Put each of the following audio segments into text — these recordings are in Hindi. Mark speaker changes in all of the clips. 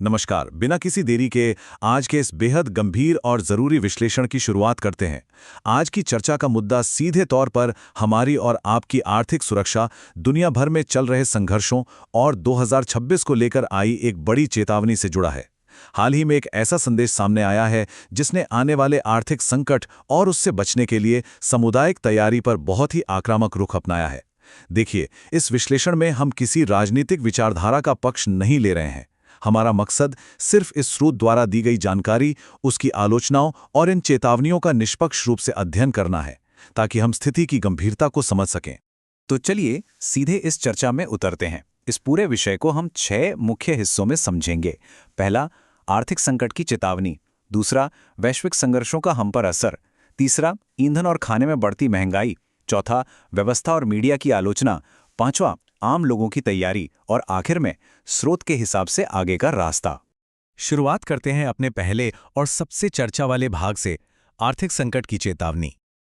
Speaker 1: नमस्कार। बिना किसी देरी के आज के इस बेहद गंभीर और ज़रूरी विश्लेषण की शुरुआत करते हैं। आज की चर्चा का मुद्दा सीधे तौर पर हमारी और आपकी आर्थिक सुरक्षा, दुनिया भर में चल रहे संघर्षों और 2026 को लेकर आई एक बड़ी चेतावनी से जुड़ा है। हाल ही में एक ऐसा संदेश सामने आया है जिसने आने वाले आर्थिक संकट और उससे बचने के लिए सामुदायिक तैयारी पर बहुत ही आक्रामक रुख अपनाया है। देखिए, इस विश्लेषण में हम किसी राजनीतिक विचारधारा का पक्ष नहीं ले रहे हैं। हमारा मकसद सिर्फ इस स्रोत द्वारा दी गई जानकारी, उसकी आलोचनाओं और इन चेतावनियों का निष्पक्ष रूप से अध्ययन करना है, ताकि हम स्थिति की गंभीरता को समझ सकें।
Speaker 2: तो चलिए सीधे इस चर्चा में उतरते हैं। इस पूरे विषय को हम 6 मुख्य हिस्सों में समझेंगे। पहला, आर्थिक संकट की चेतावनी। दूसरा, वैश्विक संघर्षों का हम पर असर। तीसरा, ईंधन और खाने में बढ़ती महंगाई। चौथा, व्यवस्था और मीडिया की आलोचना। पांचवा, आम लोगों की तैयारी। और आखिर में स्रोत के हिसाब से आगे का रास्ता।
Speaker 3: शुरुआत करते हैं अपने पहले और सबसे चर्चा वाले भाग से, आर्थिक संकट की चेतावनी।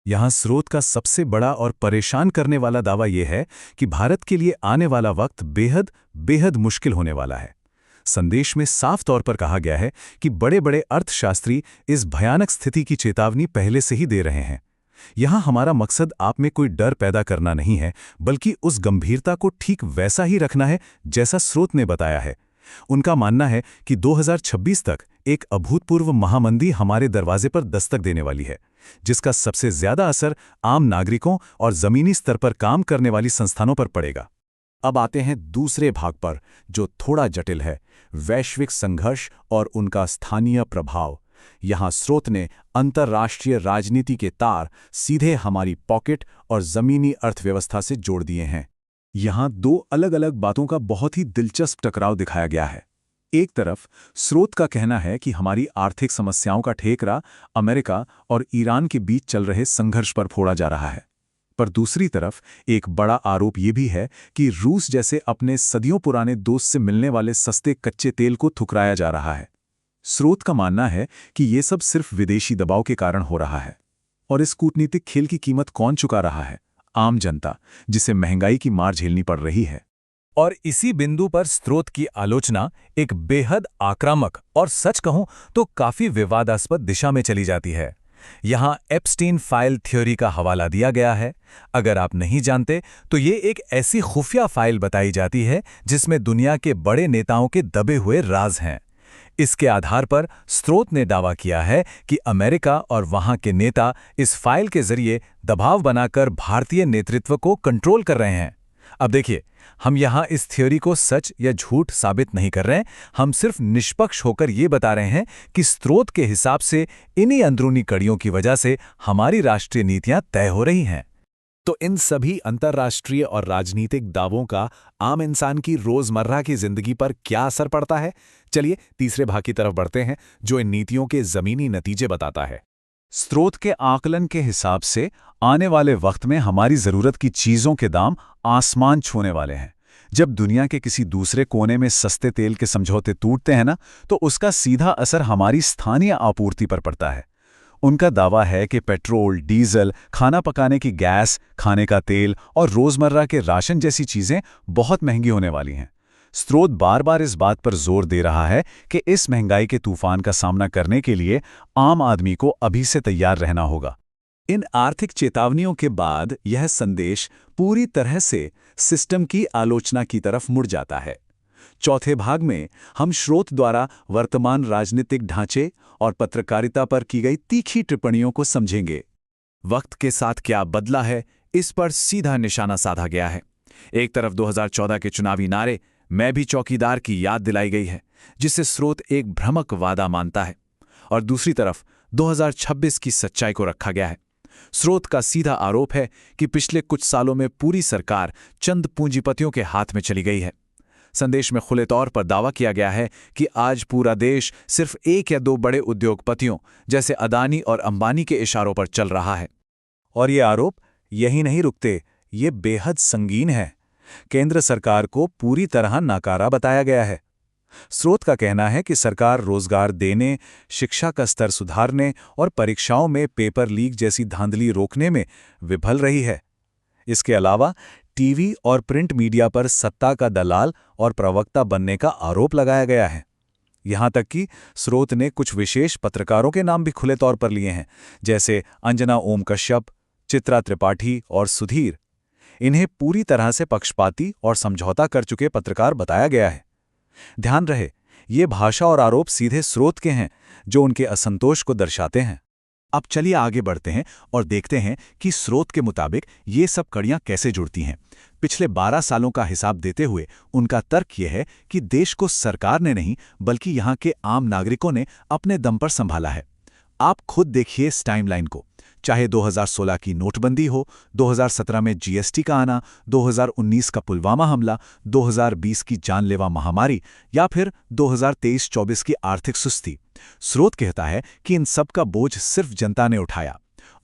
Speaker 3: यहाँ स्रोत का सबसे बड़ा और परेशान करने वाला दावा यह है कि भारत के लिए आने वाला वक्त बेहद बेहद मुश्किल होने वाला है। संदेश में साफ तौर पर कहा गया है कि बड़े बड़े अर्थशास्त्री इस भयानक स्थिति की चेतावनी पहले से ही दे रहे हैं। यहाँ हमारा मकसद आप में कोई डर पैदा करना नहीं है, बल्कि उस गंभीरता को ठीक वैसा ही रखना है जैसा स्रोत ने बताया है। उनका मानना है कि 2026 तक एक अभूतपूर्व महामंदी हमारे दरवाजे पर दस्तक देने वाली है, जिसका सबसे ज्यादा असर आम नागरिकों और जमीनी स्तर पर काम करने वाली संस्थानों पर पड़ेगा।
Speaker 2: अब आते हैं दूसरे भाग पर, जो थोड़ा जटिल है, वैश्विक संघर्ष और उनका स्थानीय प्रभाव। यहाँ स्रोत ने अंतर्राष्ट्रीय राजनीति के तार सीधे हमारी पॉकेट और जमीनी अर्थव्यवस्था से जोड़ दिए हैं।
Speaker 1: यहाँ दो अलग अलग बातों का बहुत ही दिलचस्प टकराव दिखाया गया है। एक तरफ स्रोत का कहना है कि हमारी आर्थिक समस्याओं का ठेकरा अमेरिका और ईरान के बीच चल रहे संघर्ष पर फोड़ा जा रहा है, पर दूसरी तरफ एक बड़ा आरोप ये भी है कि रूस जैसे अपने सदियों पुराने दोस्त से मिलने वाले सस्ते कच्चे तेल को ठुकराया जा रहा है। स्रोत का मानना है कि ये सब सिर्फ विदेशी दबाव के कारण हो रहा है। और इस कूटनीतिक खेल की कीमत कौन चुका रहा है? आम जनता, जिसे महंगाई की मार झेलनी पड़ रही है।
Speaker 3: और इसी बिंदु पर स्रोत की आलोचना एक बेहद आक्रामक और सच कहूं तो काफी विवादास्पद दिशा में चली जाती है। यहां एप्स्टीन फाइल थ्योरी का हवाला दिया गया है। अगर आप नहीं जानते तो ये एक ऐसी खुफिया फाइल बताई जाती है जिसमें दुनिया के बड़े नेताओं के दबे हुए राज हैं। इसके आधार पर स्रोत ने दावा किया है कि अमेरिका और वहां के नेता इस फाइल के जरिए दबाव बनाकर भारतीय नेतृत्व को कंट्रोल कर रहे हैं। अब देखिए, हम यहां इस थ्योरी को सच या झूठ साबित नहीं कर रहे हैं। हम सिर्फ निष्पक्ष होकर ये बता रहे हैं कि स्रोत के हिसाब से इन्हीं अंदरूनी कड़ियों की वजह से हमारी राष्ट्रीय नीतियां तय हो रही हैं।
Speaker 2: तो इन सभी अंतर्राष्ट्रीय और राजनीतिक दावों का आम इंसान की रोजमर्रा की जिंदगी पर क्या असर पड़ता है? चलिए तीसरे भाग की तरफ बढ़ते हैं, जो इन नीतियों के जमीनी नतीजे बताता है।
Speaker 1: स्रोत के आकलन के हिसाब से आने वाले वक्त में हमारी जरूरत की चीजों के दाम आसमान छूने वाले हैं। जब दुनिया के किसी दूसरे कोने में सस्ते तेल के समझौते टूटते हैं ना, तो उसका सीधा असर हमारी स्थानीय आपूर्ति पर पड़ता है। उनका दावा है कि पेट्रोल, डीजल, खाना पकाने की गैस, खाने का तेल और रोजमर्रा के राशन जैसी चीजें बहुत महंगी होने वाली हैं। स्रोत बार बार इस बात पर जोर दे रहा है कि इस महंगाई के तूफान का सामना करने के लिए आम आदमी को अभी से तैयार रहना होगा। इन आर्थिक चेतावनियों के बाद यह संदेश पूरी तरह से सिस्टम की आलोचना की तरफ मुड़ जाता है। चौथे भाग में हम स्रोत द्वारा वर्तमान राजनीतिक ढांचे और पत्रकारिता पर की गई तीखी टिप्पणियों को समझेंगे।
Speaker 2: वक्त के साथ क्या बदला है, इस पर सीधा निशाना साधा गया है। एक तरफ 2014 के चुनावी नारे मैं भी चौकीदार की याद दिलाई गई है, जिसे स्रोत एक भ्रामक वादा मानता है, और दूसरी तरफ 2026 की सच्चाई को रखा गया है। स्रोत का सीधा आरोप है कि पिछले कुछ सालों में पूरी सरकार चंद पूंजीपतियों के हाथ में चली गई है। संदेश में खुले तौर पर दावा किया गया है कि आज पूरा देश सिर्फ एक या दो बड़े उद्योगपतियों जैसे अदानी और अंबानी के इशारों पर चल रहा है।
Speaker 1: और ये आरोप यही नहीं रुकते, ये बेहद संगीन है। केंद्र सरकार को पूरी तरह नाकारा बताया गया है। स्रोत का कहना है कि सरकार रोजगार देने, शिक्षा का स्तर सुधारने और परीक्षाओं में पेपर लीक जैसी धांधली रोकने में विफल रही है। इसके अलावा टीवी और प्रिंट मीडिया पर सत्ता का दलाल और प्रवक्ता बनने का आरोप लगाया गया है। यहाँ तक कि स्रोत ने कुछ विशेष पत्रकारों के नाम भी खुले तौर पर लिए हैं, जैसे अंजना ओम कश्यप, चित्रा त्रिपाठी और सुधीर। इन्हें पूरी तरह से पक्षपाती और समझौता कर चुके पत्रकार बताया गया है। ध्यान रहे, ये भाषा और आरोप सीधे स्रोत के हैं, जो उनके असंतोष को दर्शाते हैं।
Speaker 2: अब चलिए आगे बढ़ते हैं और देखते हैं कि स्रोत के मुताबिक ये सब कड़ियां कैसे जुड़ती हैं। पिछले 12 सालों का हिसाब देते हुए उनका तर्क यह है कि देश को सरकार ने नहीं बल्कि यहाँ के आम नागरिकों ने अपने दम पर संभाला है। आप खुद देखिए इस टाइमलाइन को, चाहे 2016 की नोटबंदी हो, 2017 में जीएसटी का आना, 2019 का पुलवामा हमला, 2020 की जानलेवा महामारी या फिर 2023-24 की आर्थिक सुस्ती। स्रोत कहता है कि इन सब का बोझ सिर्फ जनता ने उठाया,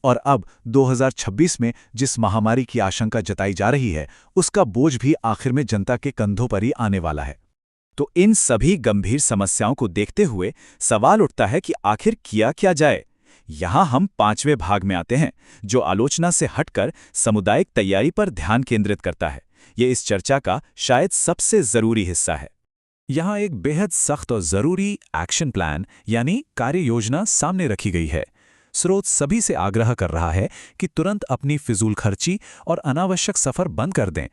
Speaker 2: और अब 2026 में जिस महामारी की आशंका जताई जा रही है, उसका बोझ भी आखिर में जनता के कंधों पर ही आने वाला है। तो इन सभी गंभीर समस्याओं को देखते हुए सवाल उठता है कि आखिर किया क्या जाए। यहाँ हम 5वें भाग में आते हैं, जो आलोचना से हटकर सामुदायिक तैयारी पर ध्यान केंद्रित करता है। ये इस चर्चा का शायद सबसे जरूरी हिस्सा है। यहाँ एक बेहद सख्त और जरूरी एक्शन प्लान यानी कार्य योजना सामने रखी गई है। स्रोत सभी से आग्रह कर रहा है कि तुरंत अपनी फिजूल खर्ची और अनावश्यक सफर बंद कर दें।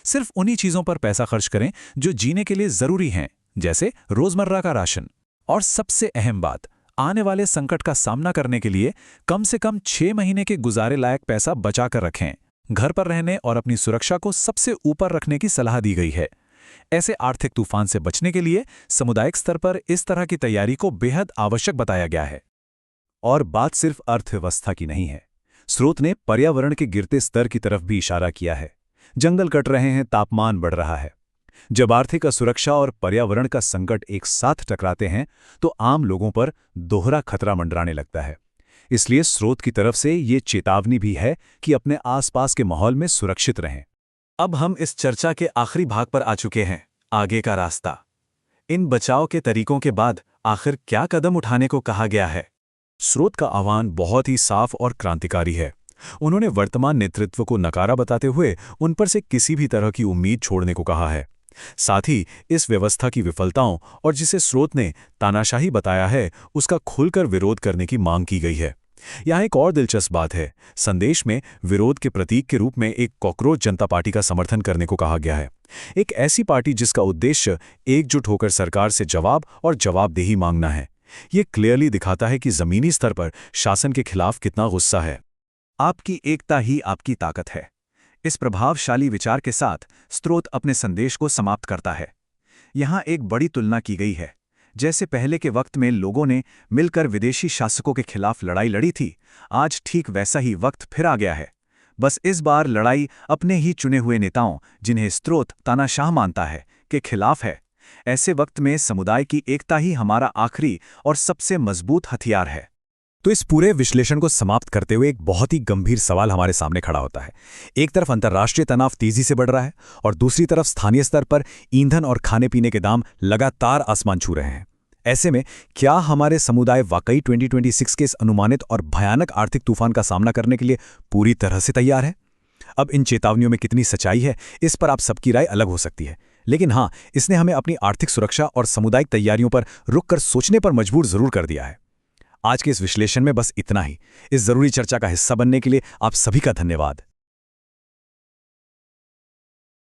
Speaker 2: सिर्फ उन्हीं चीजों पर पैसा खर्च करें जो जीने के लिए जरूरी हैं, जैसे रोजमर्रा का राशन। और सबसे अहम बात, आने वाले संकट का सामना करने के लिए कम से कम 6 महीने के गुजारे लायक पैसा बचा कर रखें। घर पर रहने और अपनी सुरक्षा को सबसे ऊपर रखने की सलाह दी गई है। ऐसे आर्थिक तूफान से बचने के लिए सामुदायिक स्तर पर इस तरह की तैयारी को बेहद आवश्यक बताया गया है।
Speaker 1: और बात सिर्फ अर्थव्यवस्था की नहीं है। स्रोत ने पर्यावरण के गिरते स्तर की तरफ भी इशारा किया है। जंगल कट रहे हैं, तापमान बढ़ रहा है। जब आर्थिक असुरक्षा और पर्यावरण का संकट एक साथ टकराते हैं तो आम लोगों पर दोहरा खतरा मंडराने लगता है। इसलिए स्रोत की तरफ से ये चेतावनी भी है कि अपने आसपास के माहौल में सुरक्षित रहें।
Speaker 2: अब हम इस चर्चा के आखिरी भाग पर आ चुके हैं, आगे का रास्ता। इन बचाव के तरीकों के बाद आखिर क्या कदम उठाने को कहा गया है?
Speaker 1: स्रोत का आह्वान बहुत ही साफ और क्रांतिकारी है। उन्होंने वर्तमान नेतृत्व को नकारा बताते हुए उन पर से किसी भी तरह की उम्मीद छोड़ने को कहा है। साथ ही इस व्यवस्था की विफलताओं और जिसे स्रोत ने तानाशाही बताया है, उसका खुलकर विरोध करने की मांग की गई है। यहाँ एक और दिलचस्प बात है, संदेश में विरोध के प्रतीक के रूप में एक कॉकरोच जनता पार्टी का समर्थन करने को कहा गया है। एक ऐसी पार्टी जिसका उद्देश्य एकजुट होकर सरकार से जवाब और जवाबदेही मांगना है। ये क्लियरली दिखाता है कि जमीनी स्तर पर शासन के खिलाफ कितना गुस्सा है।
Speaker 2: आपकी एकता ही आपकी ताकत है। इस प्रभावशाली विचार के साथ स्रोत अपने संदेश को समाप्त करता है। यहाँ एक बड़ी तुलना की गई है। जैसे पहले के वक्त में लोगों ने मिलकर विदेशी शासकों के खिलाफ लड़ाई लड़ी थी, आज ठीक वैसा ही वक्त फिर आ गया है। बस इस बार लड़ाई अपने ही चुने हुए नेताओं, जिन्हें स्रोत तानाशाह मानता है, के खिलाफ है। ऐसे वक्त में समुदाय की एकता ही हमारा आखिरी और सबसे मजबूत हथियार है।
Speaker 3: तो इस पूरे विश्लेषण को समाप्त करते हुए एक बहुत ही गंभीर सवाल हमारे सामने खड़ा होता है। एक तरफ अंतर्राष्ट्रीय तनाव तेजी से बढ़ रहा है और दूसरी तरफ स्थानीय स्तर पर ईंधन और खाने पीने के दाम लगातार आसमान छू रहे हैं। ऐसे में क्या हमारे समुदाय वाकई 2026 के इस अनुमानित और भयानक आर्थिक तूफान का सामना करने के लिए पूरी तरह से तैयार है? अब इन चेतावनियों में कितनी सच्चाई है, इस पर आप सबकी राय अलग हो सकती है, लेकिन हाँ, इसने हमें अपनी आर्थिक सुरक्षा और सामुदायिक तैयारियों पर रुककर सोचने पर मजबूर जरूर कर दिया है। आज के इस विश्लेषण में बस इतना ही। इस जरूरी चर्चा का हिस्सा बनने के लिए आप सभी का धन्यवाद।